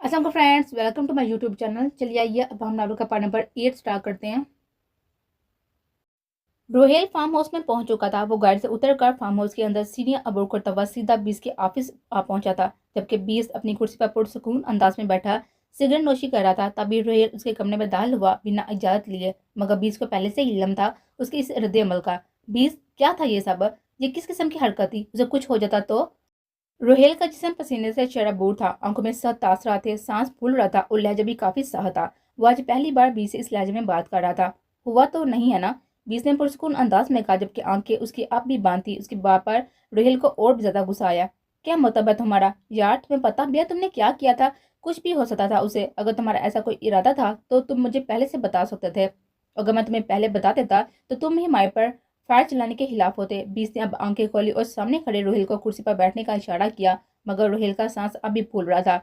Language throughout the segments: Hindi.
अस्सलाम friends, welcome to my YouTube channel. चलिए आइए अब हम नावल का पार्ट नंबर 8 स्टार्ट करते हैं। रोहेल फार्म हाउस में पहुंच चुका था। वो गाड़ी से उतरकर फार्म हाउस के अंदर सीढ़ियां अबोर करता हुआ सीधा बीस के ऑफिस आ पहुंचा था। जबकि बीस अपनी कुर्सी पर पुरसुकून अंदाज में बैठा सिगरेट नोशी कर रहा था, तभी रोहेल उसके कमरे में दाखिल हुआ बिना इजाजत लिए। मगर बीस को पहले से ही इल्म था उसके इस रद्द अमल का। बीस, क्या था ये सब? ये किस किस्म की हरकत थी? उसे कुछ हो जाता तो? रोहेल का जिस्म पसीने से शराबूर था, आंखों में सर तास रहा थे, सांस फूल रहा था और लहजा भी काफी सह था। वो आज पहली बार बीस से इस लहजे में बात कर रहा था। हुआ तो नहीं है ना? बीस ने पुरसुकून अंदाज में कहा, जबकि आंखें उसकी अब भी बांध थी। उसकी बात पर रोहेल को और भी ज्यादा गुस्सा आया। क्या मतलब है तुम्हारा? यार, तुम्हें पता भी है तुमने क्या किया था? कुछ भी हो सकता था उसे। अगर तुम्हारा ऐसा कोई इरादा था तो तुम मुझे पहले से बता सकते थे। अगर मैं तुम्हें पहले बता देता तो तुम ही हमारे पर फायर चलाने के खिलाफ होते। बीस ने अब आंखें खोली और सामने खड़े रोहिल को कुर्सी पर बैठने का इशारा किया, मगर रोहिल का सांस अभी फूल रहा था।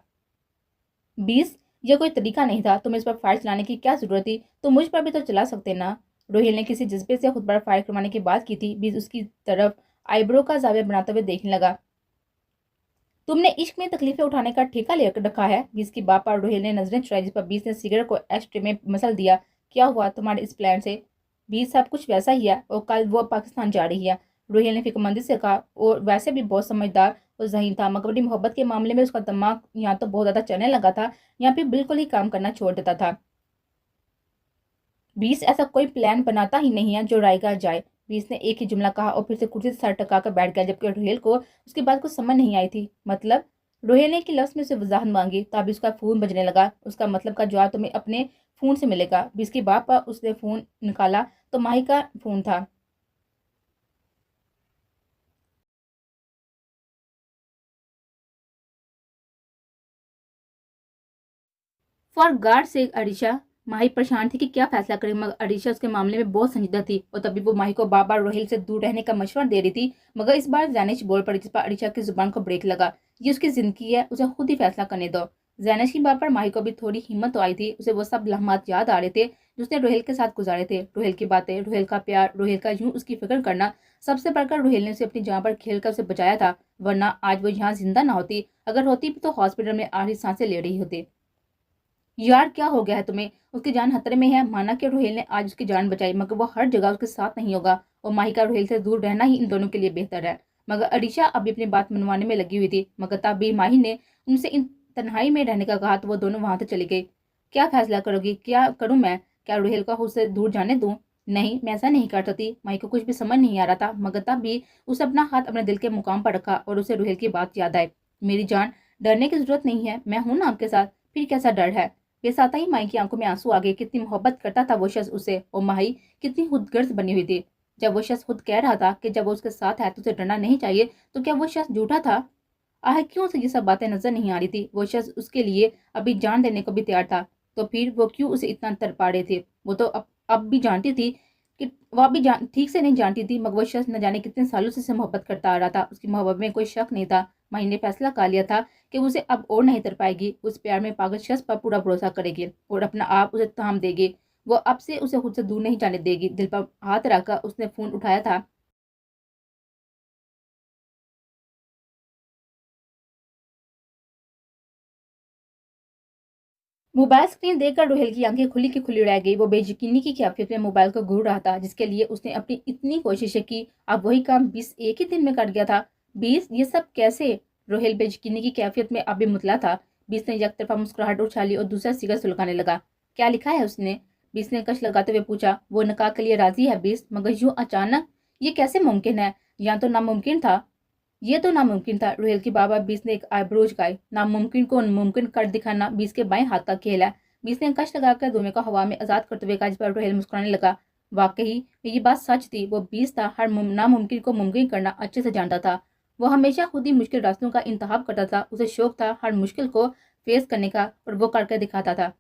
बीस, ये कोई तरीका नहीं था। तुम्हें इस पर फायर चलाने की क्या जरूरत थी? तुम मुझ पर भी तो चला सकते ना। रोहिल ने किसी जज्बे से खुद पर फायर करवाने की बात की थी। बीस उसकी तरफ आईब्रो का जाविया बनाते हुए देखने लगा। तुमने इश्क में तकलीफें उठाने का ठेका ले रखा है। बीस की बात पर रोहिल ने नजरें चुराई, जिस पर बीस ने सिगरेट को एस्ट्रे में मसल दिया। क्या हुआ तुम्हारे इस प्लान से? बीस, सब कुछ वैसा ही है और कल वो पाकिस्तान जा रही है। रोहिल ने फिक्रमंदी से कहा। और वैसे भी बहुत समझदार और ज़हीन था, मगर अपनी मोहब्बत के मामले में उसका दिमाग यहाँ तो बहुत ज्यादा चलने लगा था, यहाँ पे बिल्कुल ही काम करना छोड़ देता था। बीस, ऐसा कोई प्लान बनाता ही नहीं है जो रायगा जाए। बीस ने एक ही जुमला कहा और फिर से कुर्सी से सर टकाकर बैठ गया, जबकि रोहेल को उसकी बात कुछ समझ नहीं आई थी। मतलब? रोहेल ने एक लफ्ज में उसे वजाहत मांगी, तभी उसका फोन बजने लगा। उसका मतलब का जवाब तुम्हें अपने फोन से मिलेगा। बीस के बाप पर उसने फोन निकाला तो माही का फोन था। फॉर गॉड से अरीशा। माही परेशान थी कि क्या फैसला करे, मगर अरीशा उसके मामले में बहुत संजीदा थी और तभी वो माही को बार बार रोहिल से दूर रहने का मशवरा दे रही थी। मगर इस बार जैनिश बोल पड़ी, जिस पर अरीशा की जुबान को ब्रेक लगा। ये उसकी जिंदगी है, उसे खुद ही फैसला करने दो। जैनिश की बात पर माही को भी थोड़ी हिम्मत तो आई थी। उसे वो सब लम्हात याद आ रहे थे जो उसने रोहिल के साथ गुजारे थे। रोहिल की बातें, रोहिल का प्यार, रोहिल का यूं उसकी फिक्र करना। सबसे बढ़कर रोहिल ने उसे अपनी जान पर खेल कर उसे बचाया था, वरना आज वो यहाँ जिंदा ना होती। अगर होती भी तो हॉस्पिटल में आखिरी सांसें ले रही होती। यार, क्या हो गया है तुम्हें? उसकी जान खतरे में है। माना कि रोहेल ने आज उसकी जान बचाई, मगर वो हर जगह उसके साथ नहीं होगा और माही का रोहेल से दूर रहना ही इन दोनों के लिए बेहतर है। मगर अरीशा अभी अपनी बात मनवाने में लगी हुई थी। मगर तभी माही ने उनसे इन तन्हाई में रहने का कहा तो वो दोनों वहां से चली गई। क्या फैसला करोगी? क्या करूं मैं? क्या रोहेल को उससे दूर जाने दूं? नहीं, मैं ऐसा नहीं कर सकती। माही को कुछ भी समझ नहीं आ रहा था, मगर तब भी उसे अपना हाथ अपने दिल के मुकाम पर रखा और उसे रोहेल की बात याद आई। मेरी जान, डरने की जरूरत नहीं है, मैं हूं ना आपके साथ। फिर कैसा डर है? पेश आता ही माही की आंखों में आंसू आ गए। कितनी मोहब्बत करता था वो शख्स उसे, और माही कितनी खुदगर्ज बनी हुई थी। जब वो शख्स खुद कह रहा था कि जब वो उसके साथ है तो उसे डरना नहीं चाहिए, तो क्या वो शख्स झूठा था? आह, क्यों उसे ये सब बातें नजर नहीं आ रही थी? वो शख्स उसके लिए अभी जान देने को भी तैयार था, तो फिर वो क्यों उसे इतना तड़पा रहे थे? वो तो अब भी जानती थी कि वह भी ठीक से नहीं जानती थी, मगर वो शख्स न जाने कितने सालों से मोहब्बत करता आ रहा था। उसकी मोहब्बत में कोई शक नहीं था। माही ने फैसला कर लिया था कि उसे अब और नहीं तर पाएगी। उस प्यार में पागल शख्स पर पूरा भरोसा करेगी और अपना आप उसे थाम देगी। वो अब से उसे खुद से दूर नहीं जाने देगी। दिल पर हाथ रखकर उसने फोन उठाया था। मोबाइल स्क्रीन देखकर रोहेल की आंखें खुली की खुली रह गई। वो बेयकीनी की कैफियत में मोबाइल को घूर रहा था, जिसके लिए उसने अपनी इतनी कोशिशें की। अब वही काम 20 एक ही दिन में कर गया था। 20, ये सब कैसे? रोहेल बेयकीनी की कैफियत में अभी मुतला था। 20 ने एक तरफा मुस्कुराहट उछाली और दूसरा सिगर सुलगाने लगा। क्या लिखा है उसने? 20 ने कश लगाते हुए पूछा। वो निकाह के लिए राजी है 20, मगर यूं अचानक ये कैसे मुमकिन है? या तो नामुमकिन था। ये तो नामुमकिन था। रोहेल की बाबा बीस ने एक आईब्रो झुकाई। नामुमकिन को मुमकिन कर दिखाना बीस के बाएं हाथ का खेल है। बीस ने कश लगाकर दोनों को हवा में आजाद करते हुए कहा, जिस पर रोहेल मुस्कुराने लगा। वाकई ये बात सच थी। वो बीस था हर नामुमकिन को मुमकिन करना अच्छे से जानता था। वो हमेशा खुद ही मुश्किल रास्तों का इंतखाब करता था। उसे शौक था हर मुश्किल को फेस करने का, और वो करके दिखाता था।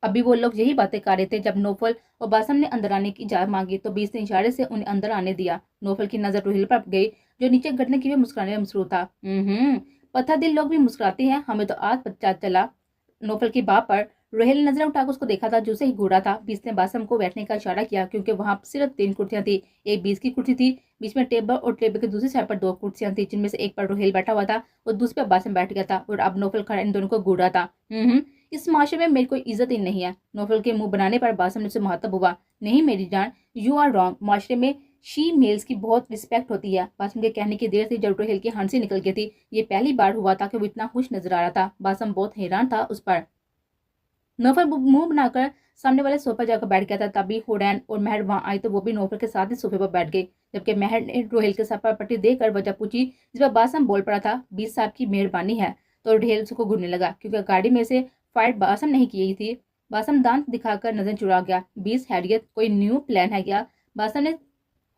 अभी वो लोग यही बातें कर रहे थे जब नौफल और बासम ने अंदर आने की इजाजत मांगी, तो बीस ने इशारे से उन्हें अंदर आने दिया। नौफल की नजर रोहिल पर गई, जो नीचे गिरने की भी मुस्कुराने में मसरूफ था। पत्थर दिल लोग भी मुस्कुराते हैं, हमें तो आज पता चला। नौफल की बात पर रोहिल ने नजर उठाकर उसको देखा था, जो उसे ही घूरा था। बीस ने बासम को बैठने का इशारा किया क्योंकि वहां सिर्फ 3 कुर्सियां थी। एक बीस की कुर्सी थी, बीच में टेबल और टेबल की दूसरी साइड पर 2 कुर्सियां थी, जिनमें से एक पर रोहिल बैठा हुआ था और दूसरे पर बासम बैठ गया था और अब नौफल खड़ा इन दोनों को घूरा था। इस माशरे में मेरी कोई इज्जत ही नहीं है। नौफल के मुंह बनाने पर बासम ने उसे मुहातब हुआ। नहीं मेरी जान, यू आर रॉन्ग। माशरे में शी मेल्स की बहुत रिस्पेक्ट होती है। बासम के कहने की देर थी जब रोहिल की हंसी निकल गई थी। ये पहली बार हुआ था कि वो इतना खुश नजर आ रहा था। बासम बहुत हैरान था उस पर। नौफल मुंह बनाकर सामने वाले सोफे जाकर बैठ गया था। तभी हुरैन और महर वहां आई तो वो भी नौफल के साथ ही सोफे पर बैठ गए, जबकि महर ने रोहिल के सर पर पट्टी देकर वजह पूछी, जिस पर बासम बोल पड़ा था, 20 साहब की मेहरबानी है। तो रोहिल उसको घूरने लगा क्योंकि गाड़ी में से फाइट बासम नहीं की थी। बासम दांत दिखाकर नजर चुरा गया। 20 हैरियत, कोई न्यू प्लान है क्या? बासम ने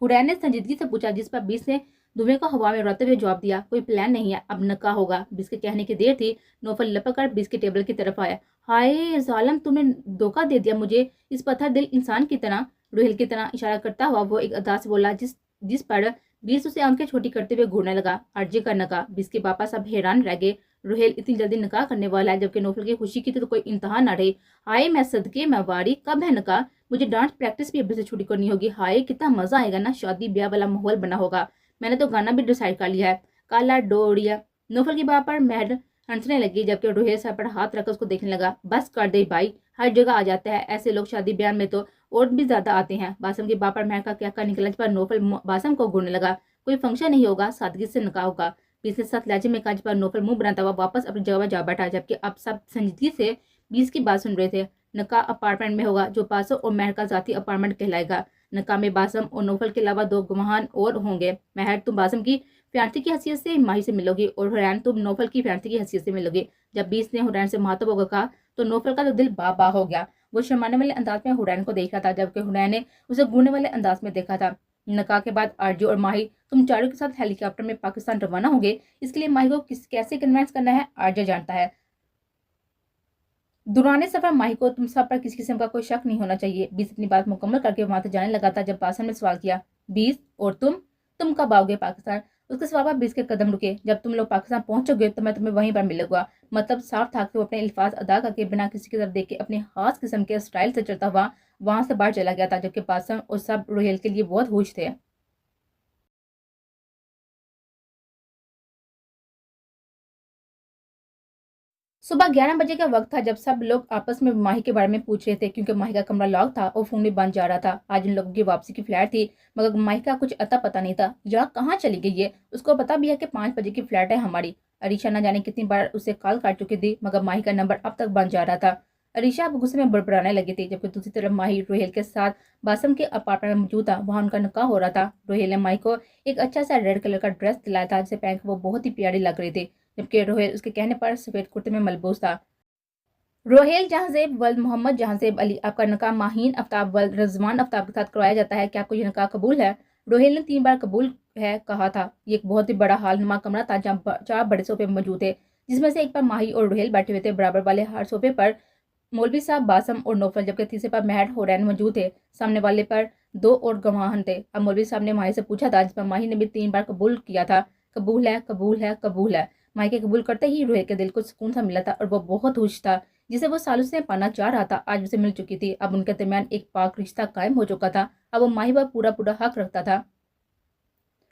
हुरैन ने संजीदगी से पूछा, जिस पर बीस ने धुएं को हवा में उड़ाते हुए जवाब दिया, कोई प्लान नहीं है, अब नका होगा। बीस के कहने की देर थी, नौफल लपक कर बीस के टेबल की तरफ आया। हाय जालम, तुमने धोखा दे दिया मुझे, इस पत्थर दिल इंसान की तरह। रोहिल की तरह इशारा करता हुआ वो एक अदा से बोला, जिस जिस पर बीस उसे आंखें छोटी करते हुए घूरने लगा। अर्जी का नका। बीस के पापा सब हैरान रह गए। रोहिल इतनी जल्दी निकाह करने वाला है, जबकि नौफल की खुशी की तो कोई इंतहा न रही। हाय मैं सदके मैं वारी, कब है नका? मुझे डांस प्रैक्टिस भी अभी से छुट्टी करनी होगी। हाय कितना मजा आएगा ना, शादी ब्याह वाला माहौल बना होगा। मैंने तो गाना भी डिसाइड कर लिया है, काला डोरिया। नौफल की बात पर महर हंसने लगी, जबकि रोहिल सर पर हाथ रखकर उसको देखने लगा। बस कर दे भाई, हर जगह आ जाता है ऐसे लोग, शादी ब्याह में तो और भी ज्यादा आते हैं। बासम की बात पर महर का क्या निकला, पर नौफल बासम को घूरने लगा। कोई फंक्शन नहीं होगा, सादगी से निकाह होगा। बीस ने साथ लहजे में कहा, पर नौफल मुंह बनाता हुआ वापस अपनी जगह जा बैठा, जबकि अब सब संजीदगी से बीस की बात सुन रहे थे। नका अपार्टमेंट में होगा, जो बासम और महर का जाती अपार्टमेंट कहलाएगा। नका में बासम और नौफल के अलावा 2 गुमान और होंगे। महर तुम बासम की फियांसी की हैसियत से माही से मिलोगी और हुरैन तुम नौफल की फियांसी की हैसियत से मिलोगी। जब बीस ने हुरैन से मुखातब होकर कहा तो नौफल का तो दिल बा हो गया। वो शर्माने वाले अंदाज में हुरैन को देख रहा था, जबकि हुरैन ने उसे घूरने वाले अंदाज में देखा था। नका के बाद आरजू और माही तुम चारों के साथ हेलीकॉप्टर में पाकिस्तान रवाना होंगे। इसके लिए माही को कैसे कन्विंस करना है आरजे जानता है। दुराने सफर माही को तुम सब पर किसी किस्म का कोई शक नहीं होना चाहिए। बीस अपनी बात मुकम्मल करके वहां से जाने लगा था, जब बासन ने सवाल किया, बीस और तुम कब आओगे पाकिस्तान? उसके सवाल पर बीस के कदम रुके। जब तुम लोग पाकिस्तान पहुंचोगे तो मैं तुम्हें वहीं पर मिलूंगा। मतलब साफ था कि वो अपने अल्फाज अदा करके बिना किसी की तरफ देखे अपने खास किस्म के स्टाइल से चलता हुआ वहां से बाहर चला गया था, जबकि बासन और सब रोहेल के लिए बहुत खुश थे। सुबह 11 बजे का वक्त था जब सब लोग आपस में माही के बारे में पूछ रहे थे, क्योंकि माही का कमरा लॉक था और फोन भी बंद जा रहा था। आज उन लोगों की वापसी की फ्लाइट थी, मगर माही का कुछ अता पता नहीं था। यहाँ कहाँ चली गई है? उसको पता भी है कि 5 बजे की फ्लाइट है हमारी। अरीशा न जाने कितनी बार उसे कॉल कर चुकी थी, मगर माही का नंबर अब तक बंद जा रहा था। अरीशा अब गुस्से में बड़बड़ाने लगी थी, जबकि दूसरी तरफ माही रोहेल के साथ बासम के अपार्टमेंट में मौजूद था। वहां उनका निकाह हो रहा था। रोहेल ने माही को एक अच्छा सा रेड कलर का ड्रेस दिलाया था, जिसे पहन वो बहुत ही प्यारी लग रही थी, जबकि रोहेल उसके कहने पर सफेद कुर्ते में मलबूस था। रोहेल जहांजेब वल्द मोहम्मद जहांजेब अली, आपका निकाह माहीन आफ्ताब वल्द रिजवान आफ्ताब के साथ करवाया जाता है। क्या आपको यह निकाह कबूल है? रोहेल ने 3 बार कबूल है कहा था। ये एक बहुत ही बड़ा हालनुमा कमरा था, जहाँ 4 बड़े सोफे मौजूद थे, जिसमें से एक पर माही और रोहेल बैठे हुए थे। बराबर वाले हर सोफे पर मौलवी साहब बासम और नौफल, जबकि तीसरे पर महर होरैन मौजूद थे। सामने वाले पर 2 और गवाहन थे। अब मौलवी साहब ने माही से पूछा था, जिस पर माही ने भी 3 बार कबूल किया था। कबूल है, कबूल है, कबूल है। माही के कबूल करते ही रोहेल के दिल को सुकून सा मिला था और वो बहुत खुश था, जिसे वो सालों से पाना चाह रहा था। आज उसे मिल चुकी थी। अब उनके दरमियान एक पाक रिश्ता कायम हो चुका था। अब वो माही पर पूरा पूरा हक रखता था।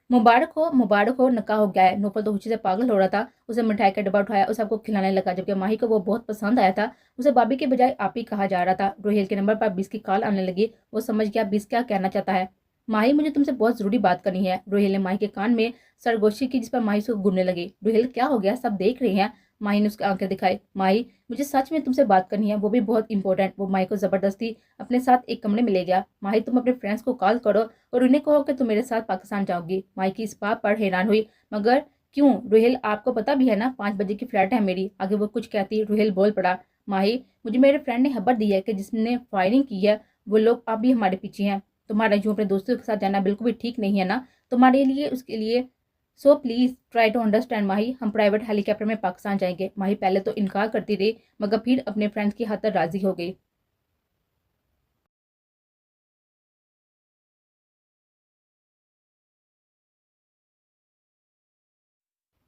मुबारक हो, निकाह हो गया है। नौफल तो खुशी से पागल हो रहा था। उसे मिठाई का डब्बा उठाया और सबको खिलाने लगा, जबकि माही को वो बहुत पसंद आया था। उसे भाभी के बजाय आप ही कहा जा रहा था। रोहेल के नंबर पर बीस की कॉल आने लगी। वो समझ गया बीस क्या कहना चाहता है। माही, मुझे तुमसे बहुत जरूरी बात करनी है। रोहेल ने माही के कान में सरगोशी की, जिस पर माही उसको घूरने लगी। रोहेल क्या हो गया, सब देख रहे हैं। माही ने उसकी आंखें दिखाई। माही, मुझे सच में तुमसे बात करनी है, वो भी बहुत इंपॉर्टेंट। वो माही को जबरदस्ती अपने साथ एक कमरे में ले गया। माही, तुम अपने फ्रेंड्स को कॉल करो और उन्हें कहो कि तुम मेरे साथ पाकिस्तान जाओगी। माइकी इस बात पर हैरान हुई। मगर क्यों रोहेल, आपको पता भी है ना 5 बजे की फ्लाइट है मेरी। आगे वो कुछ कहती रोहेल बोल पड़ा, माही, मुझे मेरे फ्रेंड ने खबर दी है कि जिसने फायरिंग की है वो लोग अब भी हमारे पीछे हैं। तुम्हारा यूं अपने दोस्तों के साथ जाना बिल्कुल भी ठीक नहीं है ना तुम्हारे लिए, उसके लिए। So please try to understand Mahi, हम प्राइवेट हेलीकॉप्टर में पाकिस्तान जाएंगे। माही पहले तो इनकार करती रही, मगर फिर अपने फ्रेंड्स की हद तक राजी हो गई।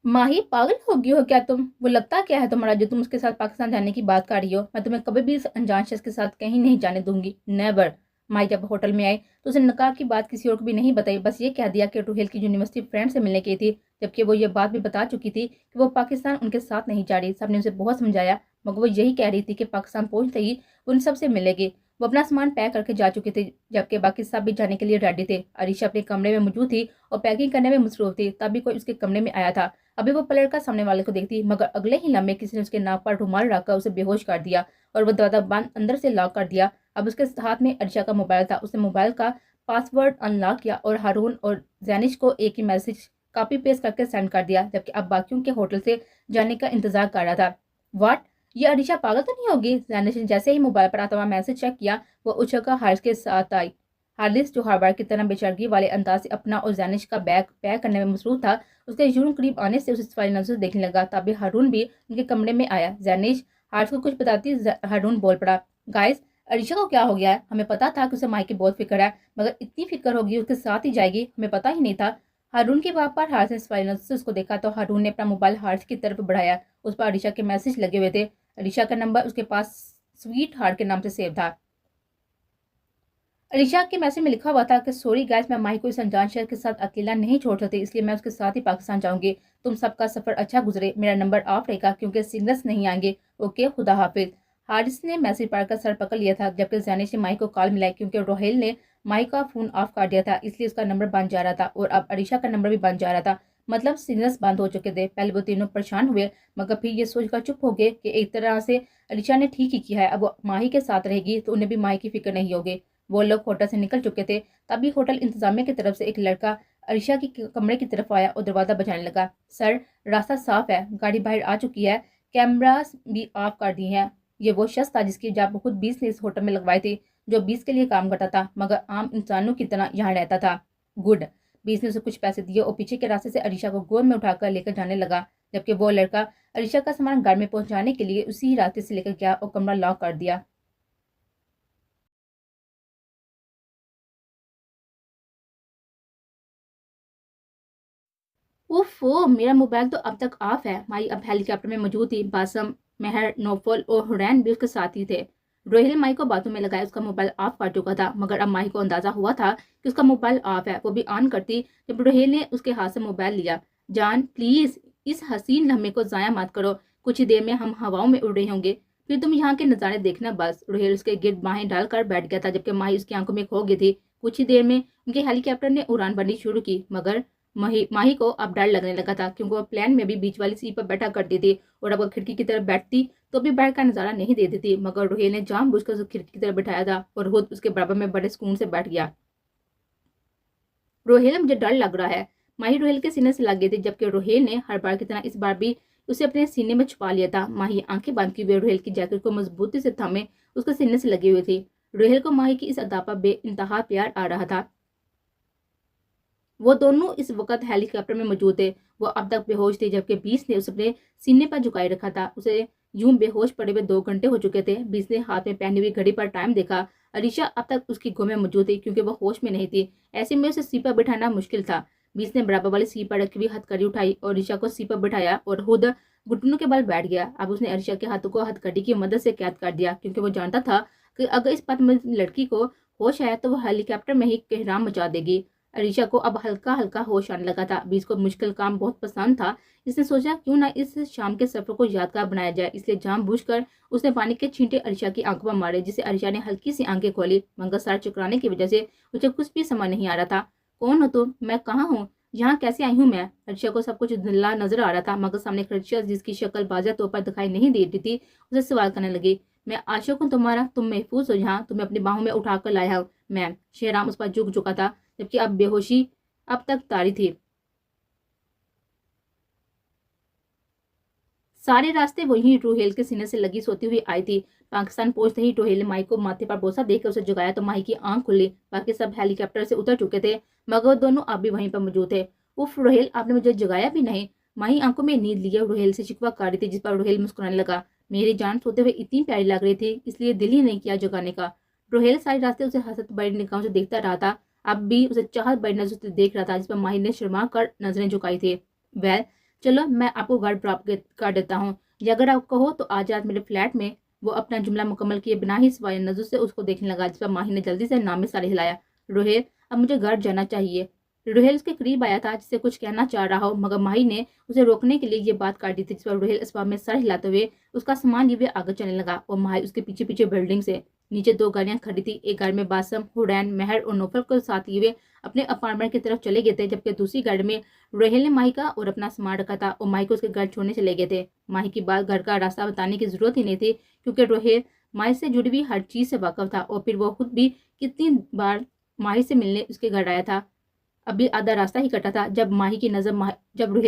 माही पागल हो गई हो क्या तुम? वो लगता क्या है तुम्हारा जो तुम उसके साथ पाकिस्तान जाने की बात कर रही हो? मैं तुम्हें कभी भी इस अनजान शख्स के साथ कहीं नहीं जाने दूंगी, नेवर। माही जब होटल में आई तो उसे निकाह की बात किसी और को भी नहीं बताई, बस ये कह दिया कि रुहेल की यूनिवर्सिटी फ्रेंड से मिलने गई थी, जबकि वो ये बात भी बता चुकी थी कि वो पाकिस्तान उनके साथ नहीं जा रही। सबने उसे बहुत समझाया मगर वो यही कह रही थी कि पाकिस्तान पहुंचते ही उन सबसे मिलेगी। वो अपना सामान पैक करके जा चुकी थी, जबकि बाकी सब भी जाने के लिए रेडी थे। अरीशा अपने कमरे में मौजूद थी और पैकिंग करने में मसरूफ थी, तभी कोई उसके कमरे में आया था। अभी वो पलट कर सामने वाले को देखती मगर अगले ही लम्हे किसी ने उसके नाक पर रुमाल रखकर उसे बेहोश कर दिया और वो दरवाजा बंद अंदर से लॉक कर दिया। अब उसके हाथ में अर्शा का मोबाइल था। उसने मोबाइल का पासवर्ड अनलॉक किया और हारून और जैनिश को एक ही मैसेज कॉपी पेस्ट करके सेंड कर दिया, जबकि अब बाकियों के होटल से जाने का इंतजार कर रहा था। व्हाट, ये अरीशा पागल तो नहीं होगी? जैनिश ने जैसे ही मोबाइल पर आता हुआ मैसेज चेक किया वो उछलकर हारिस के साथ आई। हारिस जो हर बार की तरह बेचैरगी वाले अंदाज से अपना और जैनिश का बैग पैक करने में मसरूफ था, उसके यूं करीब आने से उसे सवाल नजर देखने लगा। तभी हारून भी उनके कमरे में आया। जैनिश हारिस को कुछ बताती हारून बोल पड़ा, गाइस अरीशा को क्या हो गया है? हमें पता था कि उसे माई की बहुत फिक्र है, मगर इतनी फिक्र होगी उसके साथ ही जाएगी, हमें पता ही नहीं था। हारून की बात पर हारिस ने सवाल नजर से उसको देखा तो हारून ने अपना मोबाइल हारिस की तरफ बढ़ाया। उस पर अरीशा के मैसेज लगे हुए थे। अरीशा का नंबर उसके पास स्वीट हार्ट के नाम से सेव था। अलीशा के मैसेज में लिखा हुआ था कि सॉरी गाइस, मैं माही को इस अनजान शहर के साथ अकेला नहीं छोड़ सकती, इसलिए मैं उसके साथ ही पाकिस्तान जाऊंगी। तुम सबका सफर अच्छा गुजरे, मेरा नंबर ऑफ रहेगा क्योंकि सिग्नल्स नहीं आएंगे। ओके, खुदा हाफिज। हारिस ने मैसेज पढ़कर सर पकड़ लिया था, जबकि जैनिश ने माही को कॉल मिलाई क्योंकि रोहेल ने माही का फोन ऑफ कर दिया था, इसलिए उसका नंबर बंद जा रहा था और अब अरीशा का नंबर भी बंद जा रहा था। मतलब सिग्नल्स बंद हो चुके थे। पहले वो तीनों परेशान हुए मगर फिर ये सोचकर चुप हो गए कि एक तरह से अलीशा ने ठीक ही किया है, अब वो माही के साथ रहेगी तो उन्हें भी माही की फिक्र नहीं होगी। वो लोग होटल से निकल चुके थे। तभी होटल इंतजामिया की तरफ से एक लड़का अरीशा की कमरे की तरफ आया और दरवाजा बजाने लगा। सर, रास्ता साफ है, गाड़ी बाहर आ चुकी है, कैमरास भी ऑफ कर दिए हैं। ये वो शख्स था जिसकी जब खुद 20 ने इस होटल में लगवाई थी, जो 20 के लिए काम करता था मगर आम इंसानों की तरह यहाँ रहता था। गुड। 20 ने उसे कुछ पैसे दिए और पीछे के रास्ते से अरीशा को गोद में उठाकर लेकर जाने लगा, जबकि वो लड़का अरीशा का सामान घर में पहुंचाने के लिए उसी रास्ते से लेकर गया और कमरा लॉक कर दिया। ओफो, मेरा मोबाइल तो अब तक ऑफ है। माई अब हेलीकॉप्टर में मौजूद थी। बासम, मेहर, नौफल और हुरैन भी उसके साथ ही थे। रोहिल माई को बातों में लगाया उसका मोबाइल ऑफ कर चुका था, मगर अब माई को अंदाजा हुआ था कि उसका मोबाइल ऑफ है। वो भी ऑन करती जब रोहिल ने उसके हाथ से मोबाइल लिया। जान प्लीज इस हसीन लम्हे को जाया मत करो, कुछ ही देर में हम हवाओं में उड़ रहे होंगे, फिर तुम यहाँ के नज़ारे देखना बस। रोहिल उसके गिर्द बाहें डालकर बैठ गया था, जबकि माही उसकी आंखों में खो गई थी। कुछ ही देर में उनके हेलीकॉप्टर ने उड़ान भरनी शुरू की, मगर माही को अब डर लगने लगा था क्योंकि वो प्लेन में भी बीच वाली सीट पर बैठा करती थी और अब वो खिड़की की तरफ बैठती तो भी बाहर का नजारा नहीं देती थी। मगर रोहेल ने जानबूझकर उसे खिड़की की तरफ बैठाया था और खुद उसके बराबर में बड़े सुकून से बैठ गया। रोहेल, मुझे डर लग रहा है। माही रोहेल के सीने से लग गई थी, जबकि रोहेल ने हर बार की तरह इस बार भी उसे अपने सीने में छुपा लिया था। माही आंखें बंद किए हुए रोहेल की जैकेट को मजबूती से थामे उसके सीने से लगी हुई थी। रोहेल को माही की इस अदा पर बेइंतहा प्यार आ रहा था। वो दोनों इस वक्त हेलीकॉप्टर में मौजूद थे। वो अब तक बेहोश थी, जबकि 20 ने उसे अपने सीने पर झुकाए रखा था। उसे यूं बेहोश पड़े हुए 2 घंटे हो चुके थे। 20 ने हाथ में पहनी हुई घड़ी पर टाइम देखा। अरीशा अब तक उसकी गोद में मौजूद थी क्योंकि वो होश में नहीं थी। ऐसे में उसे सीट पर बिठाना मुश्किल था। 20 ने बराबर वाली सीट पर रखी हुई हथकड़ी उठाई और अरीशा को सीट पर बिठाया और खुद घुटनों के बल बैठ गया। अब उसने अरीशा के हाथों को हथकड़ी की मदद से कैद कर दिया क्योंकि वो जानता था कि अगर इस पथ में लड़की को होश आया तो वो हेलीकॉप्टर में ही कोहराम मचा देगी। अरीशा को अब हल्का हल्का होश आने लगा था। बीस को मुश्किल काम बहुत पसंद था। इसने सोचा क्यों ना इस शाम के सफर को यादगार बनाया जाए, इसलिए जानबूझकर उसने पानी के छींटे अरीशा की आंखों पर मारे, जिसे अरीशा ने हल्की सी आंखें खोली मगर सर चकराने की वजह से उसे कुछ भी समझ नहीं आ रहा था। कौन हो तुम? मैं कहाँ हूँ? यहाँ कैसे आई हूँ मैं? अरीशा को सब कुछ धुंधला नजर आ रहा था मगर सामने अरीशा जिसकी शक्ल वाज़ेह तौर पर दिखाई नहीं दे रही थी उसे सवाल करने लगी। मैं आशिक हूँ तुम्हारा, तुम महफूज हो यहाँ, तुम्हें अपनी बाहों में उठाकर लाया हूँ मैं। शेहराम उस पर झुक चुका था, जबकि अब बेहोशी अब तक तारी थी। सारे रास्ते वही रोहेल के सीने से लगी सोती हुई आई थी। पाकिस्तान पहुंचते ही रोहेल ने माही को माथे पर बोसा देकर उसे जगाया तो माही की आंख खुली। बाकी सब हेलीकॉप्टर से उतर चुके थे मगर वो दोनों अब भी वहीं पर मौजूद थे। उफ रोहेल, आपने मुझे जगाया भी नहीं। माही आंखों में नींद लिए रोहेल से शिकवा कर रही थी, जिस पर रोहेल मुस्कुराने लगा। मेरी जान सोते हुए इतनी प्यारी लग रही थी, इसलिए दिल ही नहीं किया जगाने का। रोहेल सारे रास्ते उसे हंसत बड़ी निगाहों से देखता रहा था। अब भी उसे चाहत बड़ी नजर से देख रहा था, जिस पर माही ने शर्मा कर नजरें झुकाई थी। वेल, चलो मैं आपको घर ड्रॉप कर देता हूँ, या अगर आप कहो तो आज रात मेरे फ्लैट में। वो अपना जुमला मुकम्मल किए बिना ही सिवाय नजर से उसको देखने लगा, जिस पर माही ने जल्दी से नाम में सर हिलाया। रोहेल, अब मुझे घर जाना चाहिए। रोहेल उसके करीब आया था जिससे कुछ कहना चाह रहा हो, मगर माही ने उसे रोकने के लिए ये बात काट दी थी, जिस पर रोहेल इस बात में सर हिलाते हुए उसका सामान लिए हुए आगे चलने लगा और माही उसके पीछे पीछे बिल्डिंग से। नीचे दो गाड़ियां खड़ी थी, एक गाड़ी में बासम, हुरैन, मेहर और नौफल को साथ लिए हुए अपने अपार्टमेंट की तरफ चले गए थे, जबकि दूसरी गाड़ी में रोहेल ने माही का और अपना सामान रखा था और माही को उसके घर छोड़ने चले गए थे। माही की बात घर का रास्ता बताने की जरूरत ही नहीं थी, क्योंकि रोहेल माही से जुड़ी हुई हर चीज से वाकिफ था और फिर वो खुद भी कितनी बार माही से मिलने उसके घर आया था। अभी आधा रास्ता ही कटा था जब रोहेल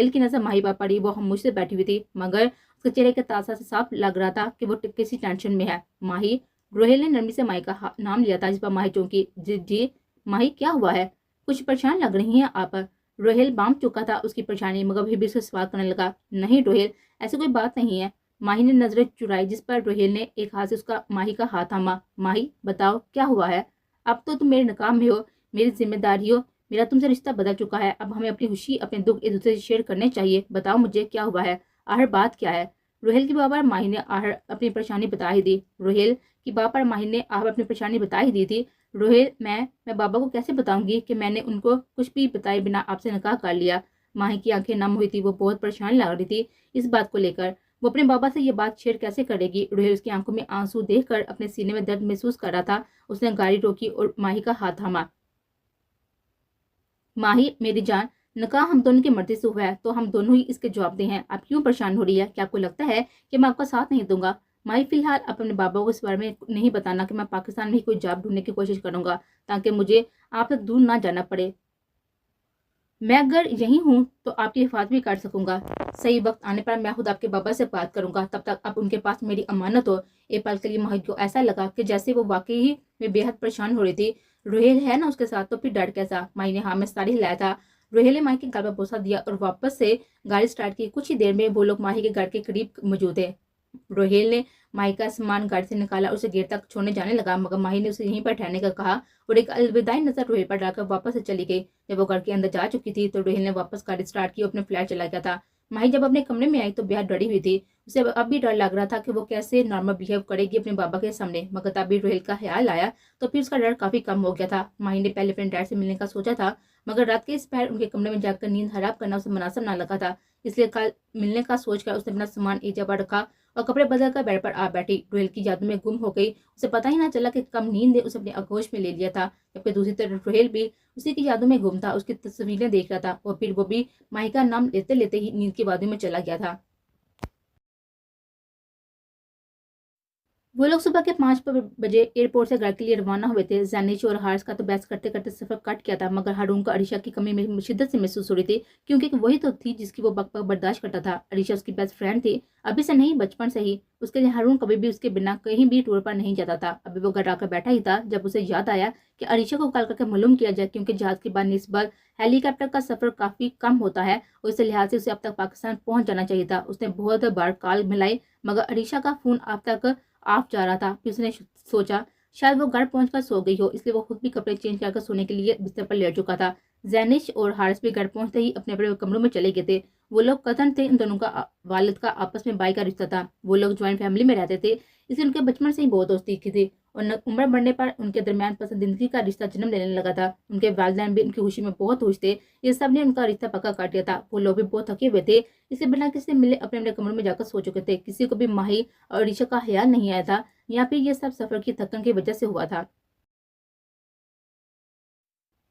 की नजर माही पर पड़ी। वो खामोश से बैठी हुई थी, मगर उसके चेहरे के तासा से साफ लग रहा था कि वो किसी टेंशन में है। माही, रोहेल ने नरमी से माही का नाम लिया था, जिस पर माही चौंकी। जी जी माही, क्या हुआ है? कुछ परेशान लग रही हैं आप? रोहेल बांध चुका था उसकी परेशानी, मगर फिर भी उससे सवाल करने लगा। नहीं रोहेल, ऐसी कोई बात नहीं है। माही ने नजरें चुराई, जिस पर रोहेल ने एक हाथ से उसका माही का हाथ थामा। माही बताओ क्या हुआ है? अब तो तुम मेरे नकाम में हो, मेरी जिम्मेदारी हो। मेरा तुमसे रिश्ता बदल चुका है, अब हमें अपनी खुशी अपने दुख एक दूसरे से शेयर करने चाहिए। बताओ मुझे क्या हुआ है, आखिर बात क्या है? रोहेल की बाबा माही ने आखिर अपनी परेशानी बता ही दी। रोहेल की बाबा माही ने आखिर अपनी परेशानी बता ही दी थी। रोहेल, मैं बाबा को कैसे बताऊंगी कि मैंने उनको कुछ भी बताए बिना आपसे निकाह कर लिया? माही की आंखें नम हुई थी, वो बहुत परेशान लग रही थी इस बात को लेकर। वो अपने बाबा से ये बात शेयर कैसे करेगी? रोहेल उसकी आंखों में आंसू देखकर अपने सीने में दर्द महसूस कर रहा था। उसने गाड़ी रोकी और माही का हाथ थामा। माही मेरी जान, निकाह हम दोनों की मर्जी से हुआ है तो हम दोनों ही इसके जवाबदेह हैं। आप क्यों परेशान हो रही है? क्या आपको लगता है कि मैं आपका साथ नहीं दूंगा? माही, फिलहाल अपने बाबा को इस बारे में नहीं बताना कि मैं पाकिस्तान में ही कोई जॉब ढूंढने की कोशिश करूंगा, ताकि मुझे आपसे दूर ना जाना पड़े। मैं अगर यहीं हूँ तो आपकी हिफाजत भी कर सकूंगा। सही वक्त आने पर मैं खुद आपके बाबा से बात करूंगा, तब तक आप उनके पास मेरी अमानत हो। एक पल के लिए माही को ऐसा लगा कि जैसे वो वाकई ही में बेहद परेशान हो रही थी। रोहेल है ना उसके साथ, तो फिर डर कैसा? माही ने हाँ में सारी हिलाया था। रोहेल ने माही के गाल पर बोसा दिया और वापस से गाड़ी स्टार्ट की। कुछ ही देर में वो लोग माही के घर के करीब मौजूद थे। रोहेल ने माही का सामान गाड़ी से निकाला, उसे गेट तक छोड़ने जाने लगा, मगर माही ने उसे यहीं पर ठहरने का कहा और एक अलविदाई नजर रोहेल पर डालकर वापस से चली गई। जब वो घर के अंदर जा चुकी थी तो रोहेल ने वापस गाड़ी स्टार्ट की और अपने फ्लैट चला गया था। माही जब अपने कमरे में आई तो बेहद डरी हुई थी। उसे अब भी डर लग रहा था कि वो कैसे नॉर्मल बिहेव करेगी अपने बाबा के सामने, मगर तभी रोहेल का ख्याल आया तो फिर उसका डर काफी कम हो गया था। माही ने पहले अपने डैड से मिलने का सोचा था, मगर रात के इस पहर उनके कमरे में जाकर नींद हराब करना उसे मुनासिब ना लगा था। इसलिए कल मिलने का सोचकर उसने अपना सामान एक जगह रखा और कपड़े बदल कर बेड पर आ बैठी। रोहेल की जादू में गुम हो गई, उसे पता ही ना चला कि कम नींद ने उसे अपने आगोश में ले लिया था। जबकि दूसरी तरफ रोहेल भी उसी की जादू में गुम था, उसकी तस्वीरें देख रहा था और फिर वो भी माही का नाम लेते लेते ही नींद की वादी में चला गया था। वो लोग सुबह के 5 बजे एयरपोर्ट से घर के लिए रवाना हुए थे। जैनिश और हारिस का तो बहस करते करते सफर कट गया था, मगर हारून को अरीशा की कमी में शिद्दत से महसूस हो रही थी, क्योंकि वही तो थी जिसकी वो बक बर्दाश्त करता था। अरीशा उसकी बेस्ट फ्रेंड थी, अभी से नहीं बचपन से ही। उसके लिए हारून कभी भी उसके बिना कहीं भी टूर पर नहीं जाता था। अभी वो घर आकर बैठा ही था जब उसे याद आया कि अरीशा को कॉल करके मालूम किया जाए, क्योंकि जहाज के बाद निस्बत हेलीकॉप्टर का सफर काफी कम होता है और इस लिहाज से उसे अब तक पाकिस्तान पहुंच जाना चाहिए था। उसने बहुत बार कॉल मिलाई, मगर अरीशा का फोन अब तक ऑफ जा रहा था। फिर उसने सोचा शायद वो घर पहुंचकर सो गई हो, इसलिए वो खुद भी कपड़े चेंज करके सोने के लिए बिस्तर पर लेट चुका था। जैनिश और हारिस भी घर पहुंचते ही अपने अपने कमरों में चले गए थे। वो लोग कथन थे इन दोनों का वालिद का आपस में भाई का रिश्ता था। वो लोग ज्वाइंट फैमिली में रहते थे, इसलिए उनके बचपन से ही बहुत दोस्ती की थी और उम्र बढ़ने पर उनके दरमियान पसंदीदगी का रिश्ता जन्म लेने लगा था। उनके वालिदैन भी उनकी खुशी में बहुत खुश थे। ये सब ने उनका रिश्ता पक्का कर दिया था। वो लोग भी बहुत थके हुए थे, इसलिए बिना किसी से मिले अपने अपने कमरों में जाकर सो चुके थे। किसी को भी माही और ऋषा का ख्याल नहीं आया था, या फिर ये सब सफर की थकन की वजह से हुआ था।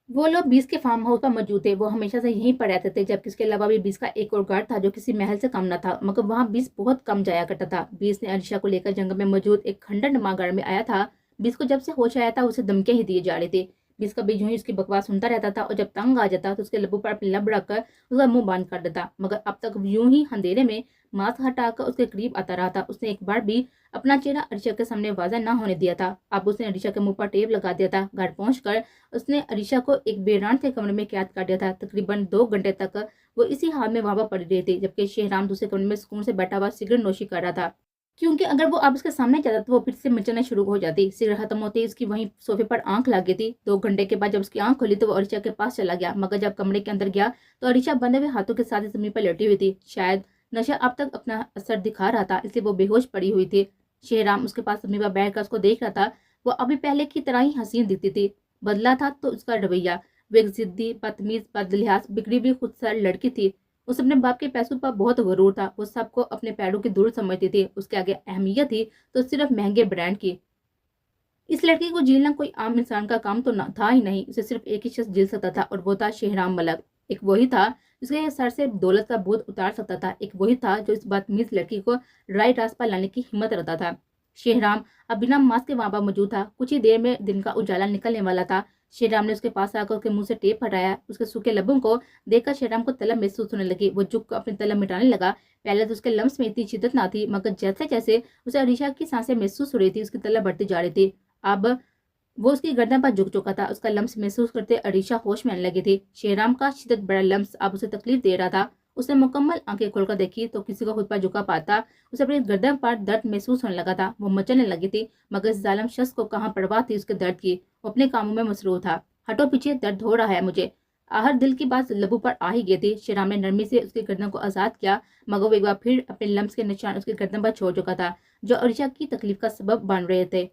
वो लोग बीस के फार्म हाउस पर मौजूद थे। वो हमेशा से यहीं पर रहते थे, जबकि इसके अलावा भी बीस का एक और गार्ड था जो किसी महल से कम न था, मगर वहाँ बीस बहुत कम जाया करता था। बीस ने अरिशा को लेकर जंगल में मौजूद एक खंडर नुमा गार्ड में आया था। बीस को जब से होश आया था उसे धमकियां ही दिए जा रहे थे। बीस का भी यूं ही उसकी बकवास सुनता रहता था और जब तंग आ जाता तो उसके लबों पर अपनी लब रखकर उसका मुंह बंद कर देता, मगर अब तक यूं ही अंधेरे में मास्क हटाकर उसके करीब आता रहा था। उसने एक बार भी अपना चेहरा अरिशा के सामने वाज़ा ना होने दिया था। अब उसने अरिशा के मुंह पर टेप लगा दिया था। घर पहुंचकर उसने अरीशा को एक बेरान के कमरे में कैद कर दिया था। तकरीबन 2 घंटे तक वो इसी हाल में वहां पर पड़ी रही थी, जबकि शेहराम दूसरे कमरे में सुकून से बैठा हुआ सिगरेट नोशी कर रहा था। क्योंकि अगर वो अब उसके सामने जाता तो वो फिर से मचलना शुरू हो जाती। सिगरेट खत्म होते ही उसकी वहीं सोफे पर आंख लग गई थी। 2 घंटे के बाद जब उसकी आंख खुली तो वो अरीशा के पास चला गया, मगर जब कमरे के अंदर गया तो अरीशा बंधे हुए हाथों के साथ जमीन पर लेटी हुई थी। शायद नशा अब तक अपना असर दिखा रहा था, इसलिए वो बेहोश पड़ी हुई थी। शेहराम उसके पास जमीन पर बैठकर उसको देख रहा था। वो अभी पहले की तरह ही हसीन दिखती थी। बदला था तो उसका रवैया। वो एक जिद्दी, बदतमीज, बदलिहाज, बिगड़ी हुई खुदसर लड़की थी। उसे अपने बाप के पैसों पर बहुत गरूर था। वो सबको अपने पैरों की धूल समझती थी। उसके आगे अहमियत थी तो सिर्फ महंगे ब्रांड की। इस लड़की को झेलना कोई आम इंसान का काम तो था ही नहीं। उसे सिर्फ एक ही शख्स झेल सकता था और वो था शेहराम मलक। एक वही था जिसके सर से दौलत का बोझ उतार सकता था। एक वही था जो इस बदतमीज लड़की को राइट रास्ते पर लाने की हिम्मत रखता था। शेहराम अब बिना मास्क के वहां पर मौजूद था। कुछ ही देर में दिन का उजाला निकलने वाला था। शेहराम ने उसके पास आकर उसके मुंह से टेप हटाया। उसके सूखे लबों को देखकर शेहराम को तलब महसूस होने लगी। वो झुक कर अपनी तलब मिटाने लगा। पहले तो उसके लम्स में इतनी शिद्दत ना थी, मगर जैसे जैसे उसे अरीशा की सांसें महसूस हो रही थी उसकी तलब बढ़ती जा रही थी। अब वो उसकी गर्दन पर झुक चुका था। उसका लम्स महसूस करते अरीशा होश में आने लगी थी। शेहराम का शिद्दत बड़ा लम्स अब उसे तकलीफ दे रहा था। उसने मुकम्मल आंखें खोलकर देखी तो किसी को खुद पर झुका पाता उसे अपनी गर्दन पर दर्द महसूस होने लगा था। वो मचलने लगी थी, मगर इस जालिम शख्स को कहाँ परवाह थी उसके दर्द की। वो अपने कामों में मसरूफ था। हटो पीछे, दर्द हो रहा है मुझे। आहर दिल की बात लबू पर आ ही गई थी। शेहराम ने नरमी से उसकी गर्दन को आजाद किया, मगर वो एक बार फिर अपने लम्स के निशान उसकी गर्दन पर छोड़ चुका था, जो अरीशा की तकलीफ का सबब बन रहे थे।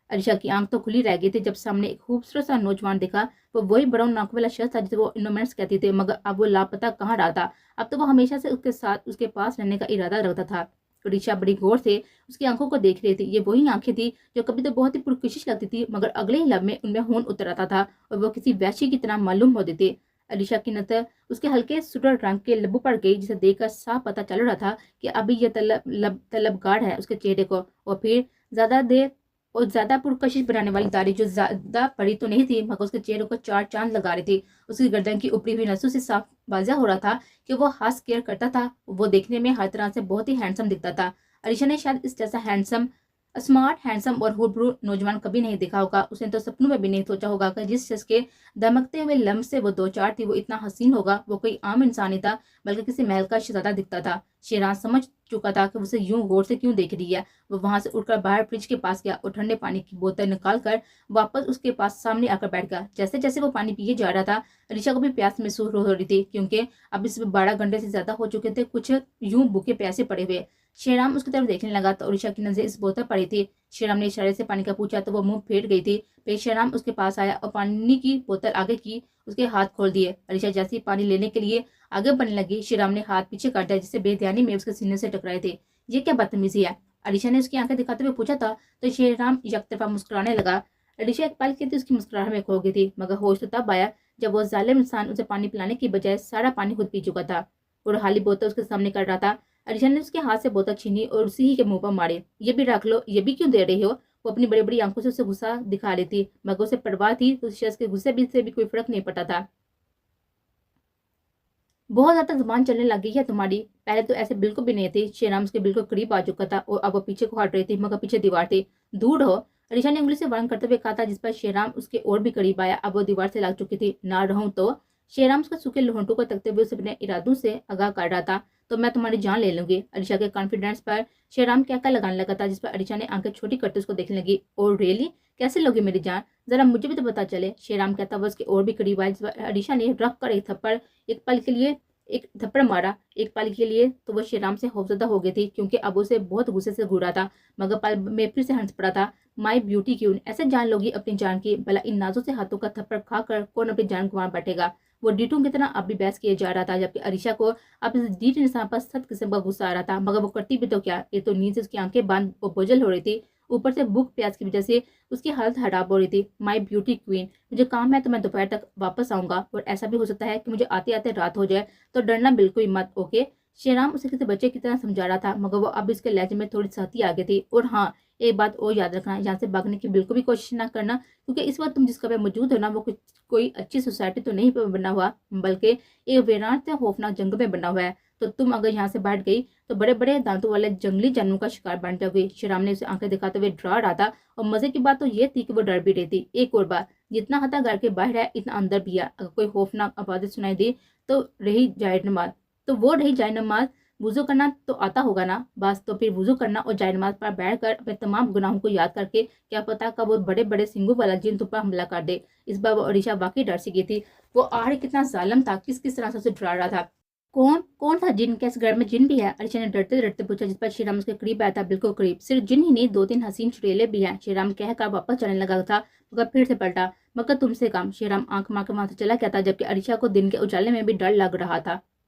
अरीशा की आंख तो खुली रह गई थी जब सामने एक खूबसूरत सा नौजवान दिखा। वो वही ब्राउन नाक वाला शख्स था जिसे वो इनोमेंट्स कहती थी, मगर अब वो लापता कहाँ रहा था। अब तो वो हमेशा से उसके साथ उसके पास रहने का इरादा रखता था। अरीशा बड़ी गौर से उसकी आंखों को देख रही थी। ये वही आंखें थी जो कभी तो बहुत ही पुरकशिश लगती थी, मगर अगले ही लब में उनमें खून उतर आता था और वो किसी वैश्य की तरह मालूम होती थी। अलीशा की नजर उसके हल्के सुटर रंग के लबों पर गई, जिसे देखकर साफ पता चल रहा था कि अभी यह तलबगार है उसके चेहरे को। और फिर ज्यादा देर और ज्यादा पुरकशिश बनाने वाली दाढ़ी जो ज्यादा बड़ी तो नहीं थी, मगर उसके चेहरे को 4 चांद लगा रही थी। उसकी गर्दन की ऊपरी हुई नसों से साफ वाज़ह हो रहा था कि वो हाथ केयर करता था। वो देखने में हर तरह से बहुत ही हैंडसम दिखता था। अरीशा ने शायद इस जैसा स्मार्ट, हैंडसम और हुबरू नौजवान कभी नहीं देखा होगा। उसने तो सपनों में भी नहीं सोचा होगा कि जिस शख्स के दमकते हुए लम्स से वो 2 4 थी वो इतना हसीन होगा। वो कोई आम इंसान ही था, बल्कि किसी महल का शहजादा दिखता था। शेरान समझ चुका था कि उसे यूं गौर से क्यों देख रही है। वो वहां से उठकर बाहर फ्रिज के पास गया और ठंडे पानी की बोतल निकाल कर वापस उसके पास सामने आकर बैठ गया। जैसे जैसे वो पानी पिए जा रहा था, अलीशा को भी प्यास महसूस हो रही थी, क्योंकि अब इस 12 घंटे से ज्यादा हो चुके थे। कुछ यूं भूखे प्यासे पड़े हुए। शेराम उसकी तरफ देखने लगा तो अलीशा की नजर इस बोतल पड़ी थी। शेराम ने इशारे से पानी का पूछा तो वो मुंह फेर गई थी। फिर शेराम उसके पास आया और पानी की बोतल आगे की उसके हाथ खोल दिए। अलीशा जैसे ही पानी लेने के लिए आगे बढ़ने लगी, शेराम ने हाथ पीछे काट दिया, जिससे बेध्यानी में उसके सीने से टकराए थे। ये क्या बदतमीजी है? अलीशा ने उसकी आंखें दिखाते हुए पूछा था तो शेराम यकतरफा मुस्कुराने लगा। अलीशा एक पल के लिए उसकी मुस्कुराहट में खो गई थी, मगर होश तो तब आया जब वो जालिम इंसान उसे पानी पिलाने की बजाय सारा पानी खुद पी चुका था और हाली बोतल उसके सामने कर रहा था। अलीशा ने उसके हाथ से बोतल छीनी और उसी ही के मुंह पर मारी। ये भी रख लो, ये भी क्यों दे रही हो? वो अपनी बड़ी बड़ी आंखों से उसे गुस्सा दिखा रही थी, मगर उसे परवाह थी तो उस शख्स के गुस्से भी से भी कोई फर्क नहीं पड़ता था। बहुत ज्यादा जुबान चलने लगी है तुम्हारी। पहले तो ऐसे बिल्कुल भी नहीं थी। शेराम उसके बिल्कुल करीब आ चुका था और अब वो पीछे को हट रही थी, मगर पीछे दीवार थी। दूर हो, अलीशा ने उंगली से वार्न करते हुए कहा था, जिस पर शेराम उसके और भी करीब आया। अब वो दीवार से लग चुकी थी। ना रहूं तो शेराम उसके सूखे लोहंटों को तकते हुए उसे अपने इरादों से आगाह कर रहा था। तो मैं तुम्हारी जान ले लूंगी। अलीशा के कॉन्फिडेंस पर शेराम क्या क्या लगाने लगा था, जिस पर अलीशा ने आंखें छोटी करते उसको देखने लगी। और रियली, कैसे लोगे मेरी जान? जरा मुझे भी तो पता चले। शेराम कहता हुआ उसके और भी करीब आया, जिस पर अलीशा ने रख कर एक थप्पड़ मारा। एक पल के लिए तो वो शेराम से खौफजदा हो गई थी, क्योंकि अब उसे बहुत गुस्से से घूरा था, मगर पल में फिर से हंस पड़ा था। माई ब्यूटी क्यून, ऐसे जान लोगी अपनी जान की? भला इन नाजों से हाथों का थप्पड़ खाकर कौन अपनी जान गंवा बैठेगा? वो डीटू की तरह अब भी बहस किए जा रहा था, जबकि अरीशा को अब इस डीट इंसान पर सख्त किस्म का गुस्सा आ रहा था, मगर वो करती भी तो क्या। ये तो नींद से उसकी आंखें बंद और बोझल हो रही थी। ऊपर से भूख प्यास की वजह से उसकी हालत खराब हो रही थी। माई ब्यूटी क्वीन, मुझे काम है तो मैं दोपहर तक वापस आऊंगा, और ऐसा भी हो सकता है कि मुझे आते आते रात हो जाए, तो डरना बिल्कुल ही मत, ओके? शेराम उसे किसी बच्चे की तरह समझा रहा था, मगर वो अब इसके लहजे में थोड़ी सख्ती आ गई थी। और हाँ, एक बात और याद रखना, यहाँ से भागने की बिल्कुल भी कोशिश ना करना, क्योंकि इस वक्त तुम जिस जगह पे मौजूद हो ना, वो कोई अच्छी सोसाइटी तो नहीं बना हुआ, बल्कि एक वीरान से खौफनाक जंगल में बना हुआ है। तो तुम अगर यहाँ से बैठ गई तो बड़े बड़े दांतों वाले जंगली जानवरों का शिकार बन जाओगे। शेराम ने उसे आंखें दिखाते हुए डरा रहा था, और मजे की बात तो ये थी कि वो डर भी रही थी। एक और बात, जितना हथा घर के बाहर है इतना अंदर भी है। अगर कोई खौफनाक आवाजें सुनाई दी तो रही जाए नमाज, वुज़ू करना तो आता होगा ना, बस तो फिर वुज़ू करना और जाए नमाज़ पर बैठकर अपने तमाम गुनाहों को याद करके, क्या पता कब वो बड़े-बड़े सींगों वाला जिन तुम पर हमला कर दे। इस बार वो अरीशा वाक़ई डर सी गई थी। वो आहड़ कितना ज़ालिम था, किस-किस तरह से उसे डरा रहा था। कौन? कौन था जिन? क्या इस घर में जिन भी है? अरीशा ने डरते-डरते पूछा, जिस पर श्रीराम उसके करीब आया था, बिल्कुल करीब। सिर्फ जिन ही नहीं, 2-3 हसीन चुड़ैलें भी हैं। श्रीराम कहकर वापस चलने लगा था, मगर फिर से पलटा। मगर तुमसे काम। श्रीराम आंख मार के वहां से चला गया था, जबकि अरीशा को दिन के उजाले में भी डर लग रहा था।